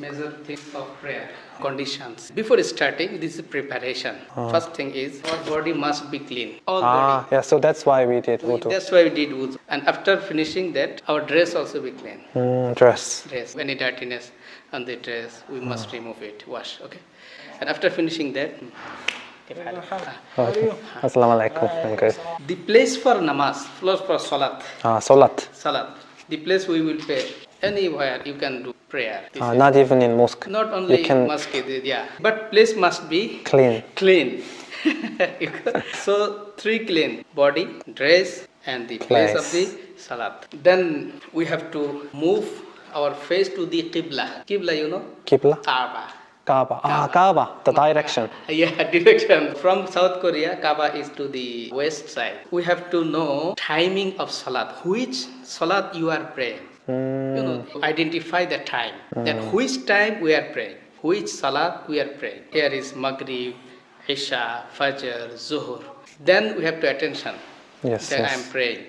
major things of prayer. Conditions. Before starting, this is preparation. First thing is our body must be clean. All body. Yeah, so that's why we did wudu. That's why we did wudu. And after finishing that, our dress also be clean. Dress. Dress. Any dirtiness on the dress, we must remove it, wash. Okay. And after finishing that, Assalamu alaikum. Okay. the place for namaz, place for salat. Salat. Salat. The place we will pray. Anywhere you can do prayer. Not even in mosque. Not only mosque, yeah. But place must be Clean. Clean. So three clean: body, dress, and the place of the salat. Then we have to move our face to the qibla. Qibla, you know? Qibla? Kaaba. Kaaba. Kaaba, the direction. Yeah, direction. From South Korea, Kaaba is to the west side. We have to know timing of salat. Which salat you are praying. You know, identify the time. Then which time we are praying. Which salat we are praying. Here is Maghrib, Isha, Fajr, Zuhur. Then we have to attention. Yes. Then I am praying.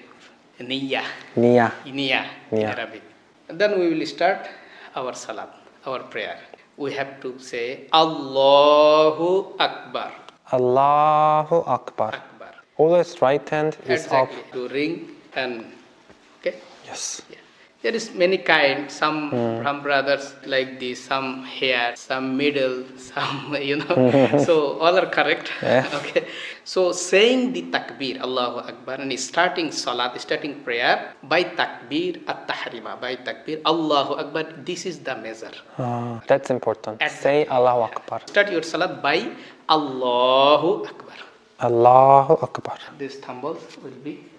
Niyah. Niyah. In Arabic. And then we will start our salat, our prayer. We have to say Allahu Akbar. Allahu Akbar. Always right hand is up. To ring and okay. Yes. Yeah. There is many kind. Some from brothers like this, some here, some middle, some So all are correct. Yeah. Okay. So saying the takbir, Allahu Akbar, and starting salat, starting prayer by takbir at-tahrima, by takbir Allahu Akbar. This is the measure. That's important. Say Allahu Akbar. Start your salat by Allahu Akbar. Allahu Akbar. This thumbles will be.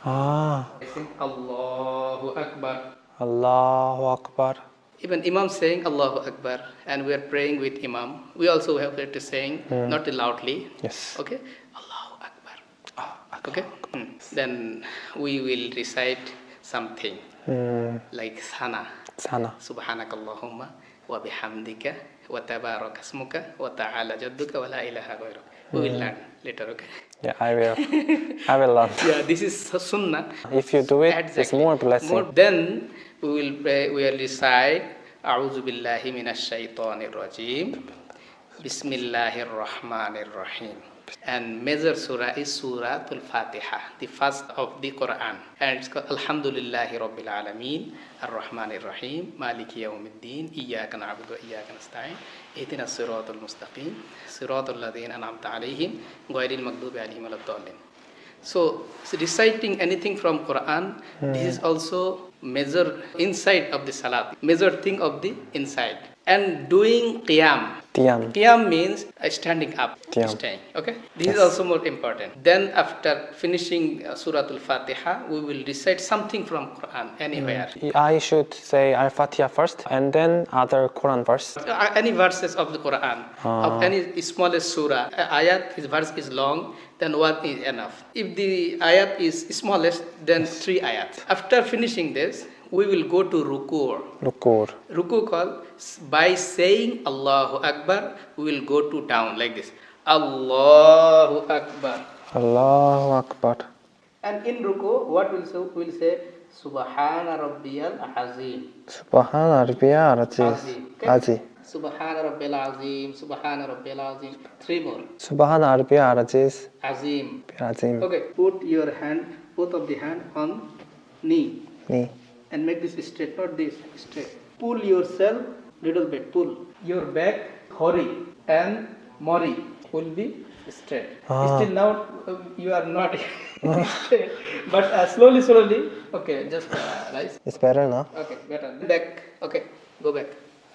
I think Allahu Akbar. Allahu Akbar. Even Imam saying Allahu Akbar, and we are praying with Imam. We also have to saying not loudly. Yes. Okay. Allahu Akbar. Okay. Then we will recite something like Sana. Subhanakallahumma wa bihamdika wa tabaraka ismuka wa ta'ala jadduka wa la ilaha ghayruk. We will learn later, okay? Yeah, I will. I will learn. Yeah, this is sunnah. If you do it, it's more blessing. Then we will pray, we will recite A'udhu billahi minash shaitanir rajim. Bismillahir rahmanir rahim. And major surah is Surah Al-Fatiha, the first of the Quran. And it's called Alhamdulillahi Rabbil Alameen, Ar-Rahmanir Rahim, Maliki Yawmiddin, Iyyaka na'budu wa iyyaka nasta'in, Ihdinas siratal mustaqim, siratal ladzina an'amta 'alaihim, ghairil maghdubi 'alaihim waladdallin. So reciting anything from Quran, this is also major inside of the salat, major thing of the inside. And doing qiyam. Qiyam means standing up, staying. Okay, this is also more important. Then after finishing Surah Al-Fatiha, we will recite something from Quran anywhere. I should say Al-Fatiha first and then other Quran verse. Any verses of the Quran, of any smallest surah. Ayat, his verse is long, then one is enough. If the ayat is smallest, then 3 ayat. After finishing this, we will go to ruku'. Ruku' called by saying Allahu Akbar, we will go to down like this. Allahu Akbar. Allahu Akbar. And in ruku', what will say? We'll say Subhana Rabbiyal Azim. Subhana Rabbiyal Azim. Subhana Rabbil Azim. Subhana Rabbil Azim. 3 more. Subhana Rabbiyal Azim. Azim. Okay, put your hand, both of the hand on knee. And make this straight, not this, straight. Pull yourself little bit, pull. Your back, hori and mori will be straight. Still now you are not straight, but slowly, okay, just rise. It's better now? Okay, better. Back, okay, go back.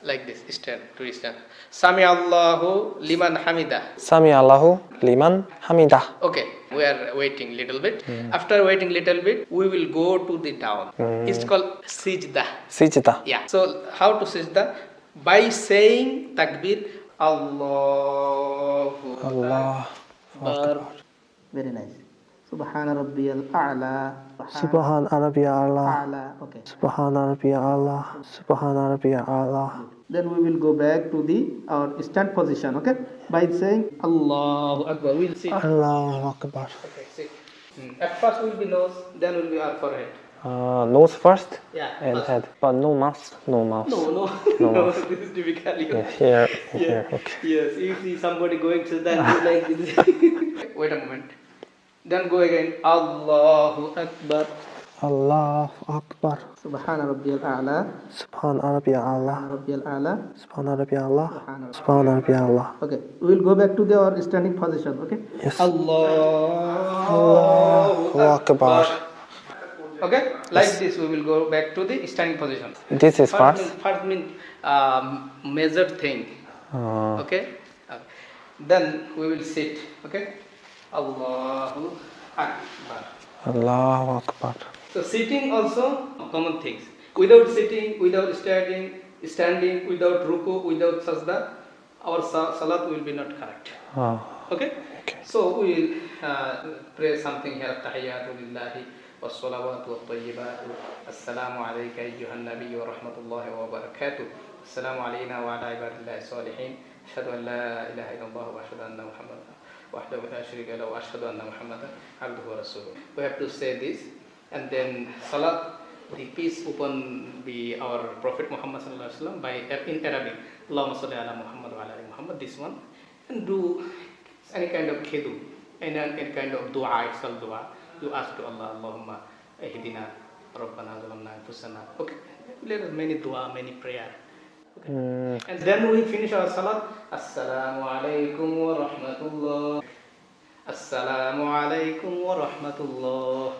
Like this, stand, to stand. Sami Allahu liman hamida. Sami Allahu liman hamida. Okay, we are waiting little bit. After waiting little bit, we will go to the down. It's called sijda. Yeah. So how to sijda? By saying takbir, Allahu Akbar. Very nice. Subhana Rabbiyal A'la. Subhana Rabbiyal A'la. Okay. Subhana Rabbiyal A'la. Subhana Rabbiyal A'la. Then we will go back to our stand position, okay? By saying Allahu Akbar. We'll see. Allahu Akbar. Okay, see. At first will be nose, then will be our forehead. Nose first Yeah, and first. head, but no mouth. No mouth. No, No no, mouth. this is typically. Yeah, here, Yeah. here. Okay. Yes, you see somebody going to then do like this. Wait a moment. Then go again. Allahu Akbar. Allah Akbar. Subhana Rabbiyal A'la. Subhan Arabiya Allah. Rabbiyal A'la. Subhan Arabiya Allah. Subhan Arabiya Allah. Okay, we will go back to our standing position. Okay. Yes. Allahu Akbar. Okay, like this we will go back to the standing position. This is fast. First mean measured thing. Okay. Then we will sit. Okay. Allahu Akbar. Allahu Akbar. So sitting also common things. Without sitting, without standing, without ruku, without sajda, our salat will be not correct. Okay? So we will pray something here. Tahiyyatu lillahi wassalawatu wattayyibatu. Assalamu alayka ayyuhan nabiyyu wa rahmatullahi wa barakatuh. Assalamu alayna wa ala ibadillahi salihin. Ashhadu an la ilaha illallah wa ashhadu anna Muhammadan wahdahu la sharika lahu wa ashhadu anna Muhammadan abduhu wa rasuluh. We have to say this, and then salat, the peace upon our Prophet Muhammad sallallahu alaihi wasallam by in Arabic. Allahumma salli ala Muhammad wa ala ali Muhammad. This one, and do any kind of khidu, any kind of dua, itself dua. You ask to Allah, Allahumma ihdina rabbana zalamna anfusana. Okay, there are many dua, many prayer. Okay. And then we finish our salat. Assalamu alaikum wa rahmatullah. Assalamu alaikum wa rahmatullah.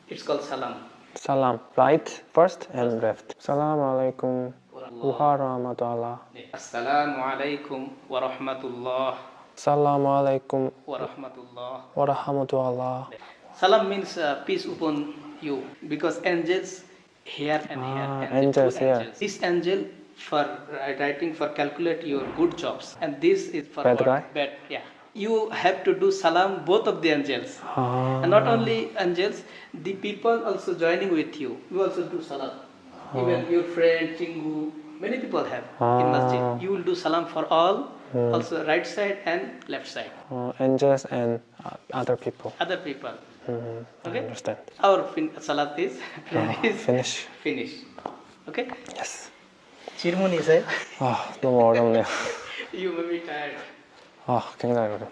It's called salam. Salam. Right first and left. Assalamu alaikum wa rahmatullah. Assalamu alaikum wa rahmatullah. Assalamu alaikum Wa rahmatullah. wa rahmatullah. Salam means peace upon you, because angels here and here. And angels two here. This angel for writing, for calculate your good jobs, and this is for Bad what? guy? Bad. Yeah. You have to do salam both of the angels, and not only angels, the people also joining with you. You also do salam. Even your friend Chingu, many people have in masjid. You will do salam for all, also right side and left side. Angels and other people. Other people. Okay. I understand. Our salat is finish. Okay. Yes. Ceremony is 너무 어렵네요. You may be tired. 굉장히 어려워.